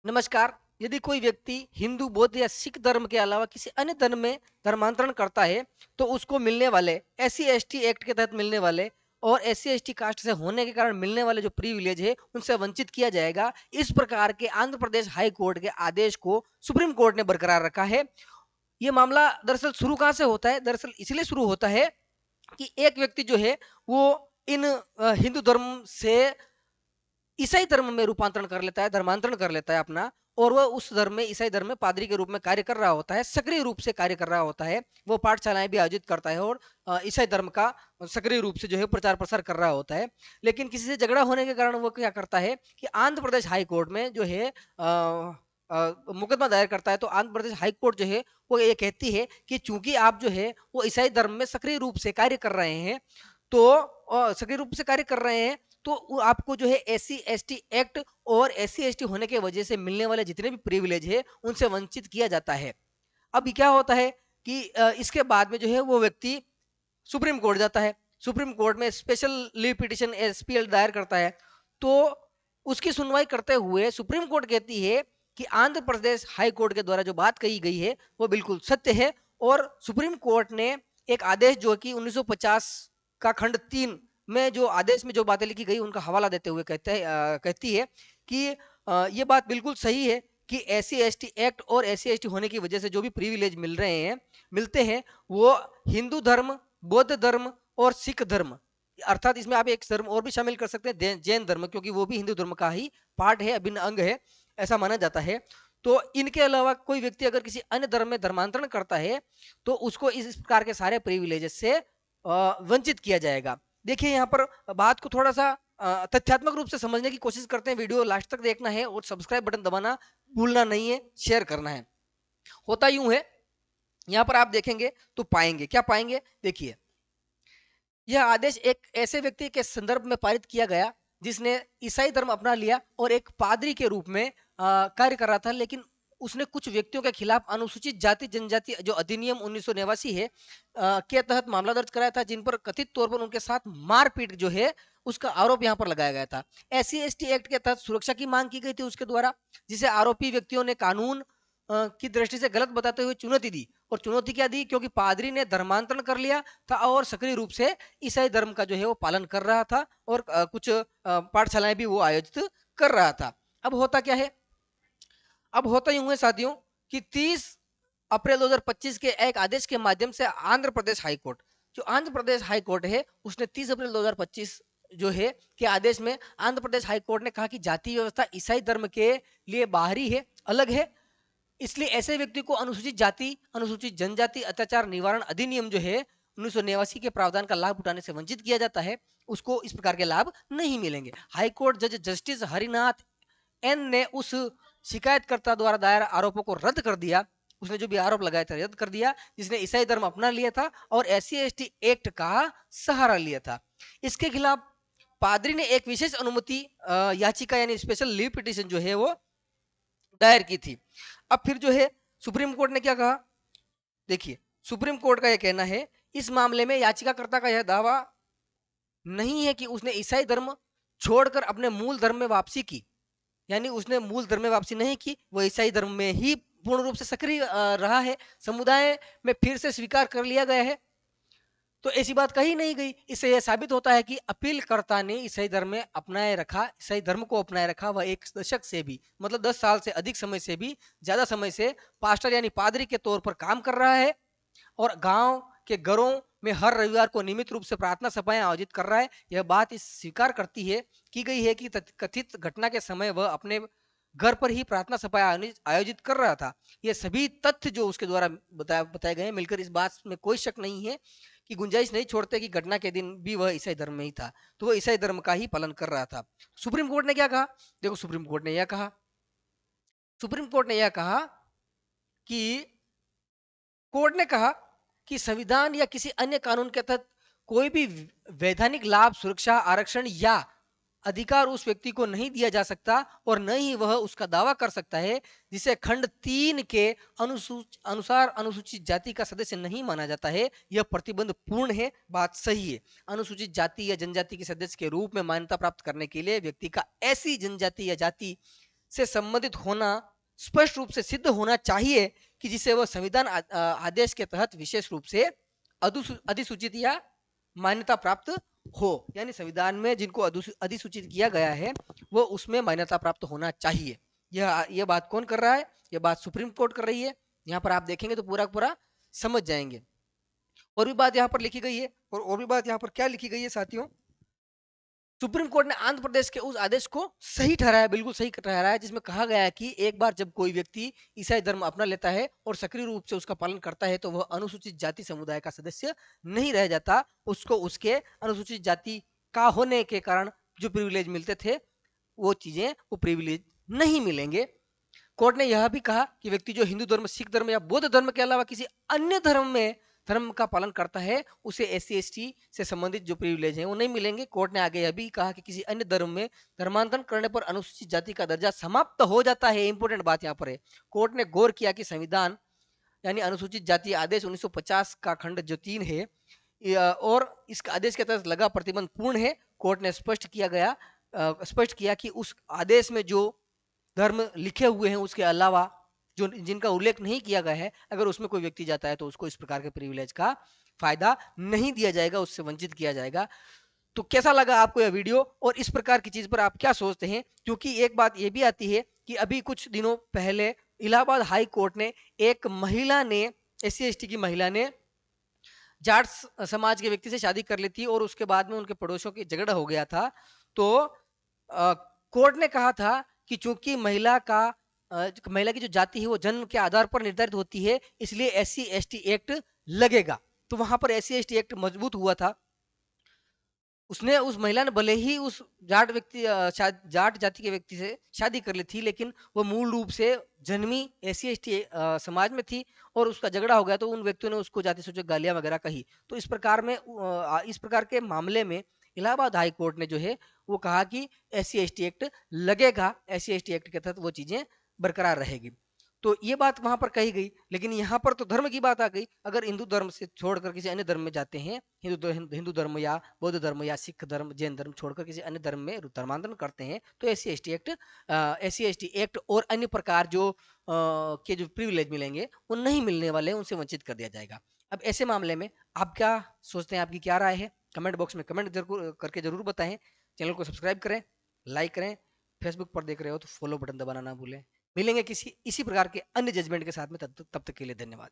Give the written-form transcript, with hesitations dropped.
नमस्कार। यदि कोई व्यक्ति हिंदू, बौद्ध या सिख धर्म के अलावा किसी अन्य धर्म में धर्मांतरण करता है, तो उसको मिलने वाले एससी-एसटी एक्ट के तहत मिलने वाले और एससी-एसटी कास्ट से होने के कारण मिलने वाले जो प्रिविलेज है, उनसे वंचित किया जाएगा। इस प्रकार के आंध्र प्रदेश हाई कोर्ट के आदेश को सुप्रीम कोर्ट ने बरकरार रखा है। ये मामला दरअसल शुरू कहाँ से होता है? दरअसल इसलिए शुरू होता है कि एक व्यक्ति जो है, वो इन हिंदू धर्म से ईसाई धर्म में रूपांतरण कर लेता है, धर्मांतरण कर लेता है अपना, और वह उस धर्म में, ईसाई धर्म में पादरी के रूप में कार्य कर रहा होता है, सक्रिय रूप से कार्य कर रहा होता है। वो पाठशालाएं भी आयोजित करता है और ईसाई धर्म का सक्रिय रूप से जो है प्रचार प्रसार कर रहा होता है। लेकिन किसी से झगड़ा होने के कारण वो क्या करता है कि आंध्र प्रदेश हाई कोर्ट में जो है मुकदमा दायर करता है। तो आंध्र प्रदेश हाई कोर्ट जो है वो ये कहती है कि चूंकि आप जो है वो ईसाई धर्म में सक्रिय रूप से कार्य कर रहे हैं, तो सक्रिय रूप से कार्य कर रहे हैं, तो आपको जो है एससी एसटी एक्ट और एससी एसटी होने के वजह से मिलने वाले जितने भी प्रिविलेज है, उनसे वंचित किया जाता है। अब क्या होता है कि इसके बाद में जो है वो व्यक्ति सुप्रीम कोर्ट जाता है। सुप्रीम कोर्ट में स्पेशल लीव पिटिशन एसपीएल दायर करता है। तो उसकी सुनवाई करते हुए सुप्रीम कोर्ट कहती है कि आंध्र प्रदेश हाई कोर्ट के द्वारा जो बात कही गई है वो बिल्कुल सत्य है। और सुप्रीम कोर्ट ने एक आदेश जो कि 1950 का खंड 3 में जो आदेश में जो बातें लिखी गई उनका हवाला देते हुए कहती है कि ये बात बिल्कुल सही है कि एससी एसटी एक्ट और एससी एसटी होने की वजह से जो भी प्रिविलेज मिल रहे हैं, मिलते हैं, वो हिंदू धर्म, बौद्ध धर्म और सिख धर्म, अर्थात इसमें आप एक धर्म और भी शामिल कर सकते हैं, जैन धर्म, क्योंकि वो भी हिंदू धर्म का ही पार्ट है, अभिन्न अंग है, ऐसा माना जाता है। तो इनके अलावा कोई व्यक्ति अगर किसी अन्य धर्म में धर्मांतरण करता है, तो उसको इस प्रकार के सारे प्रिविलेजेस से वंचित किया जाएगा। देखिए यहाँ पर बात को थोड़ा सा तथ्यात्मक रूप से समझने की कोशिश करते हैं। वीडियो लास्ट तक देखना है और सब्सक्राइब बटन दबाना भूलना नहीं है, शेयर करना है। होता यूं है, यहाँ पर आप देखेंगे तो पाएंगे, क्या पाएंगे? देखिए, यह आदेश एक ऐसे व्यक्ति के संदर्भ में पारित किया गया जिसने ईसाई धर्म अपना लिया और एक पादरी के रूप में कार्य कर रहा था, लेकिन उसने कुछ व्यक्तियों के खिलाफ अनुसूचित जाति जनजाति जो अधिनियम 1989 है के तहत मामला दर्ज कराया था, जिन पर कथित तौर पर उनके साथ मारपीट जो है उसका आरोप यहाँ पर लगाया गया था। एससी एसटी एक्ट के तहत सुरक्षा की मांग की गई थी उसके द्वारा, जिसे आरोपी व्यक्तियों ने कानून की दृष्टि से गलत बताते हुए चुनौती दी। और चुनौती क्या दी? क्योंकि पादरी ने धर्मांतरण कर लिया था और सक्रिय रूप से ईसाई धर्म का जो है वो पालन कर रहा था और कुछ पाठशालाएं भी वो आयोजित कर रहा था। अब होता क्या है? अब होता यूं है साथियों कि 30 अप्रैल 2025 के एक आदेश के माध्यम से आंध्र प्रदेश हाई कोर्ट, जो आंध्र प्रदेश हाई कोर्ट है, उसने 30 अप्रैल 2025 जो है के आदेश में आंध्र प्रदेश हाई कोर्ट ने कहा कि जाति व्यवस्था ईसाई धर्म के लिए बाहरी है, अलग है, इसलिए ऐसे व्यक्ति को अनुसूचित जाति, अनुसूचित जनजाति अत्याचार निवारण अधिनियम जो है 1989 के प्रावधान का लाभ उठाने से वंचित किया जाता है, उसको इस प्रकार के लाभ नहीं मिलेंगे। हाईकोर्ट जज जस्टिस हरिनाथ एन ने उस शिकायतकर्ता द्वारा दायर आरोपों को रद्द कर दिया। उसने जो भी आरोप लगाए थे रद्द कर दिया, जिसने ईसाई धर्म अपना लिया था और एससी एसटी एक्ट का सहारा लिया था। इसके खिलाफ पादरी ने एक विशेष अनुमति याचिका यानी स्पेशल लीव पिटिशन जो है वो दायर की थी। अब फिर जो है सुप्रीम कोर्ट ने क्या कहा? देखिए, सुप्रीम कोर्ट का यह कहना है, इस मामले में याचिकाकर्ता का यह दावा नहीं है कि उसने ईसाई धर्म छोड़कर अपने मूल धर्म में वापसी की, यानी उसने मूल धर्म में वापसी नहीं की, वो ईसाई धर्म में ही पूर्ण रूप से सक्रिय रहा है, समुदाय में फिर से स्वीकार कर लिया गया है। तो ऐसी बात कही नहीं गई। इससे यह साबित होता है कि अपीलकर्ता ने ईसाई धर्म में अपनाए रखा, ईसाई धर्म को अपनाए रखा, वह एक दशक से भी, मतलब 10 साल से अधिक समय से भी ज्यादा समय से पास्टर यानी पादरी के तौर पर काम कर रहा है और गांव के घरों में हर रविवार को नियमित रूप से प्रार्थना सभाएं आयोजित कर रहा है। यह बात इस स्वीकार करती है की गई है कि कथित घटना के समय वह अपने घर पर ही प्रार्थना सभा आयोजित कर रहा था। ये सभी तथ्य जो उसके द्वारा बताए गए मिलकर इस बात में कोई शक नहीं है कि गुंजाइश नहीं छोड़ते कि घटना के दिन भी वह ईसाई धर्म में ही था, तो वह ईसाई धर्म का ही पालन कर रहा था। सुप्रीम कोर्ट ने क्या कहा? देखो, सुप्रीम कोर्ट ने यह कहा, सुप्रीम कोर्ट ने यह कहा कि कोर्ट ने कहा कि संविधान या किसी अन्य कानून के तहत कोई भी वैधानिक लाभ, सुरक्षा, आरक्षण या अधिकार उस व्यक्ति को नहीं दिया जा सकता और न ही वह उसका दावा कर सकता है जिसे खंड 3 के अनुसार अनुसूचित जाति का सदस्य नहीं माना जाता है। यह प्रतिबंध पूर्ण है। बात सही है। अनुसूचित जाति या जनजाति के सदस्य के रूप में मान्यता प्राप्त करने के लिए व्यक्ति का ऐसी जनजाति या जाति से संबंधित होना स्पष्ट रूप से सिद्ध होना चाहिए कि जिसे वह संविधान आदेश के तहत विशेष रूप से अधिसूचित या मान्यता प्राप्त हो। यानी संविधान में जिनको अधिसूचित किया गया है वो उसमें मान्यता प्राप्त होना चाहिए। यह बात कौन कर रहा है? यह बात सुप्रीम कोर्ट कर रही है। यहाँ पर आप देखेंगे तो पूरा पूरा समझ जाएंगे। और भी बात यहाँ पर लिखी गई है, और भी बात यहाँ पर क्या लिखी गई है साथियों, सुप्रीम कोर्ट ने आंध्र प्रदेश के उस आदेश को सही ठहराया, बिल्कुल सही ठहराया, जिसमें कहा गया है कि एक बार जब कोई व्यक्ति ईसाई धर्म अपना लेता है और सक्रिय रूप से उसका पालन करता है तो वह अनुसूचित जाति समुदाय का सदस्य नहीं रह जाता। उसको उसके अनुसूचित जाति का होने के कारण जो प्रिविलेज मिलते थे वो चीजें, वो प्रिविलेज नहीं मिलेंगे। कोर्ट ने यह भी कहा कि व्यक्ति जो हिंदू धर्म, सिख धर्म या बौद्ध धर्म के अलावा किसी अन्य धर्म का पालन करता है उसे SC/ST से संबंधित जो प्रिविलेज है वो नहीं मिलेंगे। कोर्ट ने आगे यह भी कहा कि किसी अन्य धर्म में धर्मांतरण करने पर अनुसूचित जाति का दर्जा समाप्त हो जाता है। इंपोर्टेंट बात यहाँ पर है, कोर्ट ने गौर किया कि संविधान यानी अनुसूचित जाति आदेश 1950 का खंड जो 3 है और इस आदेश के तहत लगा प्रतिबंध पूर्ण है। कोर्ट ने स्पष्ट किया कि उस आदेश में जो धर्म लिखे हुए हैं उसके अलावा जो जिनका उल्लेख नहीं किया गया है, अगर उसमें कोई व्यक्ति जाता है तो उसको इस प्रकार के प्रिविलेज का फायदा नहीं दिया जाएगा, उससे वंचित किया जाएगा। तो कैसा लगा आपको यह वीडियो और इस प्रकार की चीज पर आप क्या सोचते हैं? क्योंकि एक बात यह भी आती है कि अभी कुछ दिनों पहले इलाहाबाद हाई कोर्ट ने एक महिला ने, SC/ST की महिला ने जाट समाज के व्यक्ति से शादी कर ली थी और उसके बाद में उनके पड़ोसियों की झगड़ा हो गया था। तो कोर्ट ने कहा था कि चूंकि महिला की जो जाति है वो जन्म के आधार पर निर्धारित होती है, इसलिए SC/ST एक्ट लगेगा। तो वहां पर SC/ST एक्ट मजबूत हुआ था। उस महिला ने भले ही उस जाट जाति के व्यक्ति से शादी कर ली थी, लेकिन वो मूल रूप से जन्मी SC/ST समाज में थी और उसका झगड़ा हो गया तो उन व्यक्तियों ने उसको जाति सूचक गालियां वगैरह कही। तो इस प्रकार के मामले में इलाहाबाद हाई कोर्ट ने जो है वो कहा कि SC/ST एक्ट लगेगा, SC/ST एक्ट के तहत वो चीजें बरकरार रहेगी। तो ये बात वहां पर कही गई, लेकिन यहाँ पर तो धर्म की बात आ गई। अगर हिंदू धर्म से छोड़कर किसी अन्य धर्म में जाते हैं, हिंदू धर्म या बौद्ध धर्म या सिख धर्म, जैन धर्म छोड़कर किसी अन्य धर्म में धर्मांतरण करते हैं तो SC/ST एक्ट और अन्य प्रकार के जो प्रिविलेज मिलेंगे वो नहीं मिलने वाले, उनसे वंचित कर दिया जाएगा। अब ऐसे मामले में आप क्या सोचते हैं, आपकी क्या राय है? कमेंट बॉक्स में कमेंट करके जरूर बताएं। चैनल को सब्सक्राइब करें, लाइक करें, फेसबुक पर देख रहे हो तो फॉलो बटन दबाना ना भूलें। मिलेंगे किसी इसी प्रकार के अन्य जजमेंट के साथ में, तब तक के लिए धन्यवाद।